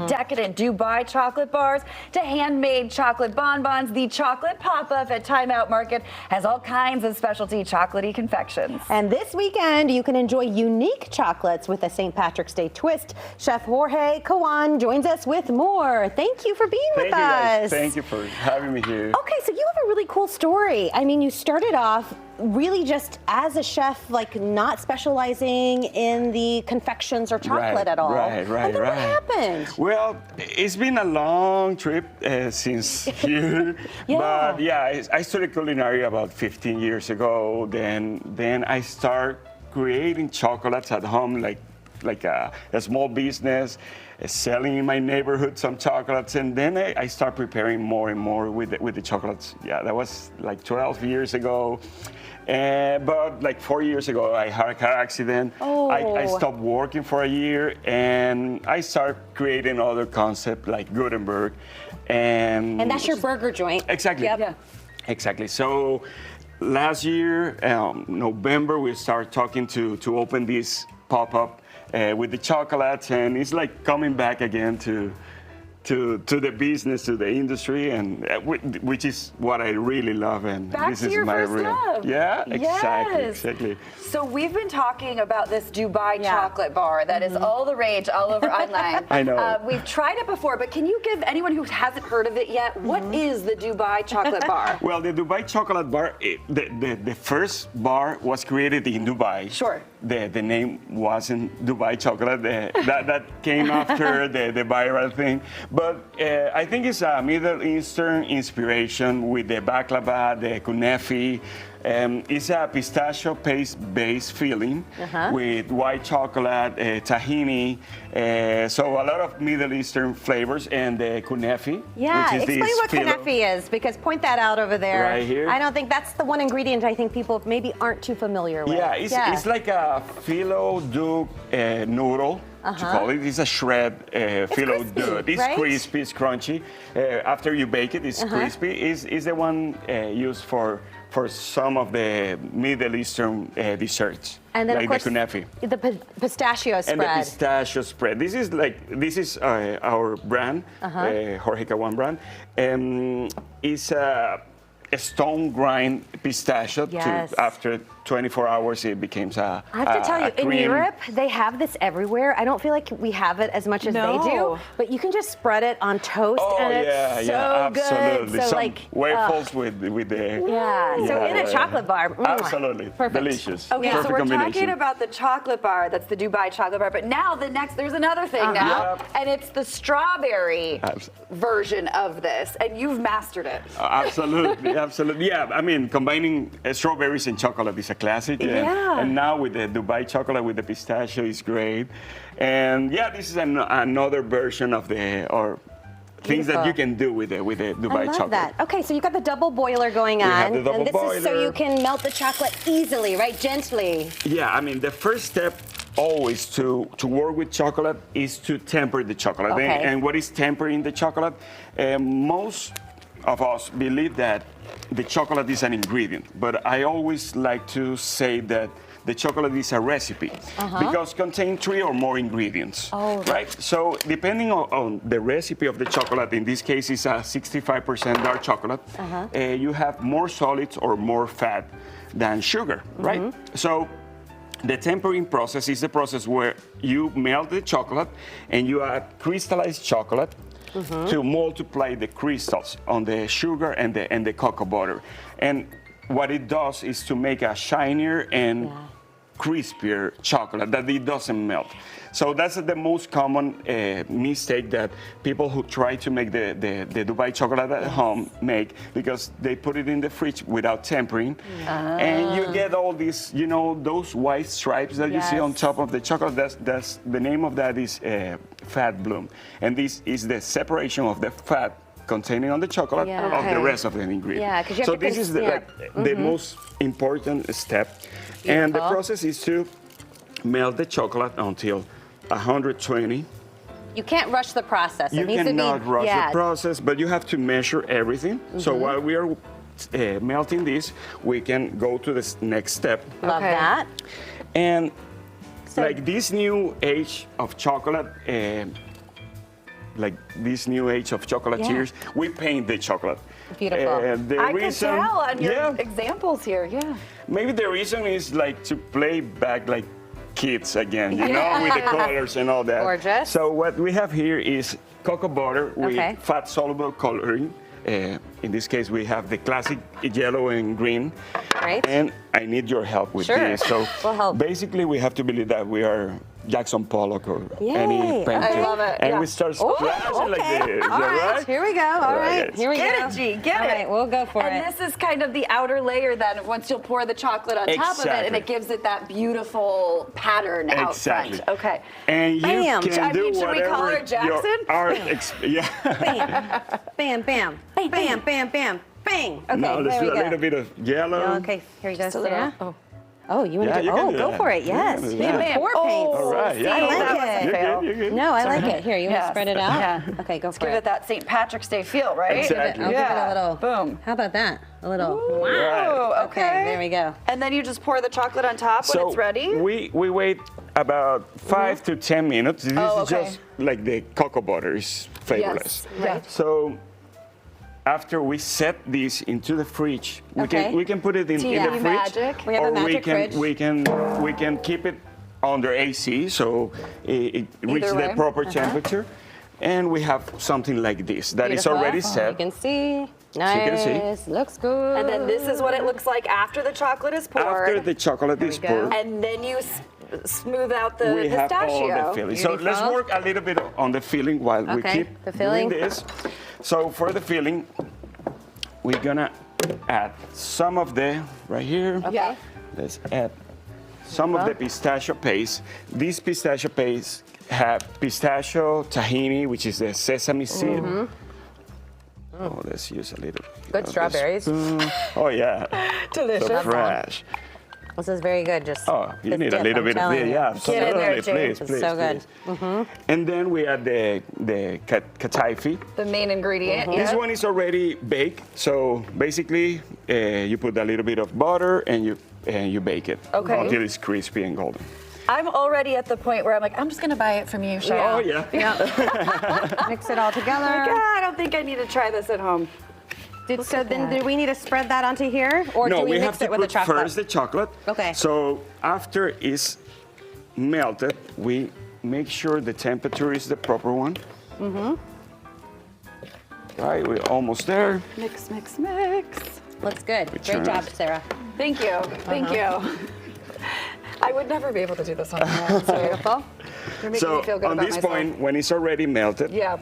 decadent Dubai chocolate bars to handmade chocolate bonbons, the chocolate pop-up at Time Out Market has all kinds of specialty chocolatey confections. And this weekend, you can enjoy unique chocolates with a St. Patrick's Day twist. Chef Jorge Cawan joins us with more. Thank you for being with us. Thank you for having me here. Okay, so you have a really cool story. I mean, you started off really just as a chef, like not specializing in the confections or chocolate at all. Right. And then what happened? Well, it's been a long trip since here. But yeah, I studied culinary about 15 years ago. Then I started creating chocolates at home, like a small business, selling in my neighborhood some chocolates, and then I start preparing more and more with the chocolates. Yeah, that was like 12 years ago. But like 4 years ago, I had a car accident. Oh. I stopped working for a year, and I started creating other concepts like Gutenberg. And that's your burger joint. Exactly. Yep. Yeah. Exactly. So last year, November, we started talking to open this pop-up with the chocolates, and it's like coming back again to the business, to the industry, and which is what I really love. And Back this to is your my first real. love. Yeah, Yes. exactly. So we've been talking about this Dubai chocolate bar that is all the rage all over online. I know. We've tried it before, but can you give anyone who hasn't heard of it yet, what is the Dubai chocolate bar? Well, the Dubai chocolate bar, the first bar was created in Dubai. Sure. The name wasn't Dubai chocolate. That came after the viral thing. But I think it's a Middle Eastern inspiration with the baklava, the kunefi. It's a pistachio paste-based filling with white chocolate, tahini, so a lot of Middle Eastern flavors, and the kunefi. Yeah, which is explain this what filo. kunefi is, because point that out over there. Right here? I don't think that's the one ingredient I think people maybe aren't too familiar with. Yeah, it's like a phyllo dough noodle. To call it. It's a shred phyllo crispy, dough. It's right? crispy, it's crunchy. After you bake it, it's crispy. It's the one used for some of the Middle Eastern desserts, And then like of course the kunefi. the pistachio spread. And the pistachio spread. This is our brand, Jorge Cawan brand. It's a stone grind pistachio. Yes. After 24 hours, it becomes a I have to tell you, in cream. Europe, they have this everywhere. I don't feel like we have it as much as they do, but you can just spread it on toast, and it's so good. Absolutely. So Some like waffles with the. so in a chocolate bar. Absolutely. Perfect. Delicious. Okay, Perfect so we're combination. talking about the chocolate bar, that's the Dubai chocolate bar, but now there's another thing now, Yep. and it's the strawberry version of this, and you've mastered it. Absolutely, absolutely. Yeah, I mean, combining strawberries and chocolate is a classic. And now with the Dubai chocolate with the pistachio is great. And yeah, this is another version of things that you can do with the Dubai I love chocolate. that. Okay, so you've got the double boiler going on, have the double and this is so boiler. you can melt the chocolate easily, right? Gently. Yeah, I mean, the first step always to work with chocolate is to temper the chocolate. Okay. And what is tempering the chocolate? Most of us believe that the chocolate is an ingredient, but I always like to say that the chocolate is a recipe because it contains 3 or more ingredients, right? So depending on the recipe of the chocolate, in this case it's a 65% dark chocolate, you have more solids or more fat than sugar, right? So the tempering process is the process where you melt the chocolate and you add crystallized chocolate to multiply the crystals on the sugar and the cocoa butter. And what it does is to make a shinier and crispier chocolate that it doesn't melt. So that's the most common mistake that people who try to make the Dubai chocolate at home make, because they put it in the fridge without tempering, and you get all these, those white stripes that you see on top of the chocolate. That's the name of that is fat bloom, and this is the separation of the fat containing on the chocolate of the rest of the ingredient. Yeah, 'cause you have so to this is the most important step. And the process is to melt the chocolate until 120. You can't rush the process. You cannot rush the process, but you have to measure everything. So while we are melting this, we can go to the next step. Love that. And like this new age of chocolate, like this new age of chocolatiers, we paint the chocolate. Beautiful. The I could reason, tell on your yeah, examples here. Yeah. maybe the reason is like to play back like kids again, you know, with the colors and all that. Gorgeous. So what we have here is cocoa butter with Okay. fat soluble coloring. In this case, we have the classic yellow and green. Great. And I need your help with Sure. this. So We'll help. basically, we have to believe that we are Jackson Pollock or Yay. any painter. I love it, And yeah. we start Oh, splashing like okay. this. All right, here we go. All right, here we Get go. it, G, get All it. right, we'll go for And it. this is kind of the outer layer then, once you'll pour the chocolate on top of it, and Exactly. it gives it that beautiful pattern out Exactly. front. Okay. And you Bam. can I do mean, should we call whatever her Jackson? your art yeah. Bam, bam, bam, bam, bam, bam, bang. Okay, Now let's there do we a go. little bit of yellow. Okay, here you go, Just a little. Sarah. Oh. Oh, you want Yeah, to you do? can Oh, do go that. for it. Yes. Yeah, Even yeah. pour paints. All right, see, yeah. I like that it. wasn't You're fail. good, you're good. No, I like Sorry. it. Here, you want to Yes. spread it out? Yeah. Okay, go Let's for give it that St. Patrick's Day feel, right? Exactly. I'll give it Yeah. a little. Boom. How about that? A little. Ooh, Right. okay. There we go. And then you just pour the chocolate on top when So it's ready? we wait about 5 to 10 minutes. This Oh, is okay. just like the cocoa butter is fabulous. Yes, right. So after we set this into the fridge, Okay. we can put it in Tea the fridge, magic. We have a or magic fridge. we can keep it under AC so it reaches way. the proper temperature, and we have something like this that is Beautiful. already You set. can see. can Nice. see. Looks good. And then this is what it looks like after the chocolate is poured. After the chocolate is go. poured, And then you smooth out the we have all pistachio. the filling. So let's Beautiful. work a little bit on the filling while we Okay, keep the filling. doing this. So for the filling, we're gonna add some of the, right here. Yeah. Let's add some of the pistachio paste. This pistachio paste have pistachio, tahini, which is the sesame seed. Oh, let's use a little. Good of the strawberries. spoon. Oh yeah, Delicious. so fresh. This is very good. Just Oh, you this need a dip, little I'm bit of telling this. you. Yeah, Get in there, absolutely. James. Please, It's please, so good. please. And then we add the kataifi. The main ingredient. This yeah. one is already baked, so basically you put a little bit of butter and you bake it Okay. until it's crispy and golden. I'm already at the point where I'm like, I'm just gonna buy it from you, Chef. Oh yeah. Mix it all together. I don't think I need to try this at home. So then, do we need to spread that onto here, or No, do we, we mix have to it with put the chocolate? first the chocolate. Okay. So after it's melted, we make sure the temperature is the proper one. Right, we're almost there. Mix, mix, mix. Looks good. Great turn job, it. Sarah. Thank you. Thank you. I would never be able to do this on my own. So Beautiful. you're making So me feel good on about this myself. point, when it's already melted, Yeah.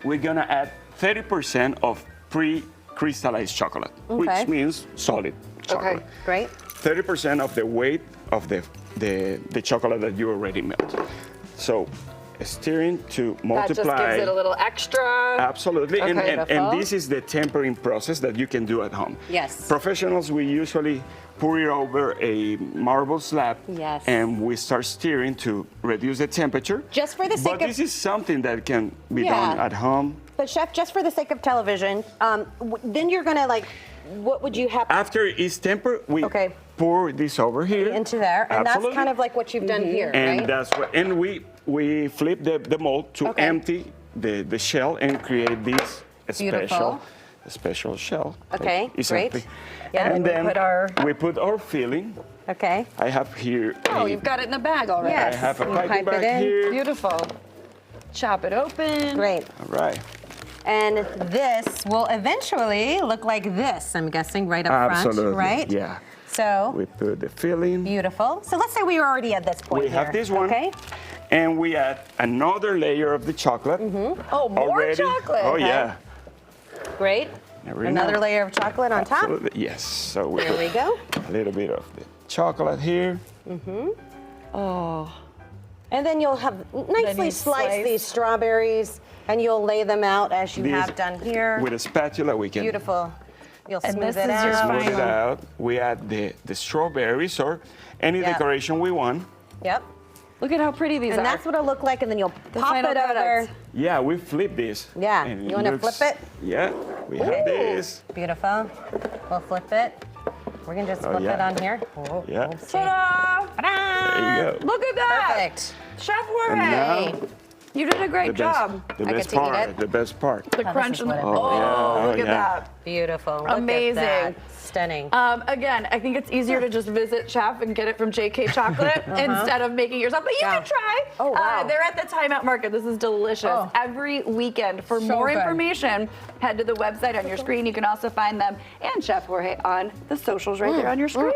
we're gonna add 30% of pre-crystallized chocolate, Okay. which means solid chocolate. Great. 30% of the weight of the chocolate that you already melted. So stirring to That multiply. just gives it a little extra. Absolutely, and, Okay. and, Beautiful. and this is the tempering process that you can do at home. Yes. Professionals, we usually pour it over a marble slab, Yes. and we start stirring to reduce the temperature. Just for the sake But of- this is something that can be Yeah. done at home. But chef, just for the sake of television, then you're gonna like, what would you have After it's tempered, we Okay. pour this over here into there? And that's Absolutely. kind of like what you've done here, and right? that's what. And we flip the mold to Okay. empty the shell and create this Beautiful. special shell. Okay, It's great. empty. Yeah. And we then put our- filling. Okay. I have here. Oh, you've got it in the bag already. Yes. I have a You piping pipe it bag in. here. Beautiful. Chop it open. Great. All right. And this will eventually look like this, I'm guessing, right up Absolutely. front, right? Yeah. So, We put the filling. beautiful. So let's say we were already at this point We have here, this one. Okay. And we add another layer of the chocolate. Oh, more already. chocolate. Oh yeah. Great. Every Another now- layer of chocolate on top. Absolutely. Yes. So we There put we go. a little bit of the chocolate here. And then you'll have nicely you slice slice. these strawberries and you'll lay them out as you This- have done here. With a spatula, we can Beautiful. You'll And smooth this it is your out. smooth it out. We add the strawberries or any Yeah. decoration we want. Yep. Look at how pretty these And are. that's what it'll look like, and then you'll The pop final it over. product. Yeah, we flip this. Yeah, and you it wanna looks- flip it? Yeah, we have this. Beautiful. We'll flip it. We can just Oh, flip it yeah. on here. Oh, Yeah. we'll see. Ta-da! There you go. Look at that. Perfect. Chef And Jorge. now You did a great job. The I best get to eat part. it? The best part. The Oh, crunch this is and what I oh, like. look Yeah, at yeah. that. Beautiful. Look at Amazing. that. Stunning. Again, I think it's easier to just visit Chef and get it from JK Chocolate instead of making it yourself. But you can try. Oh, wow. They're at the Time Out Market. This is delicious. Oh. Every weekend. For So more good. information, head to the website on your screen. You can also find them and Chef Jorge on the socials right there on your screen.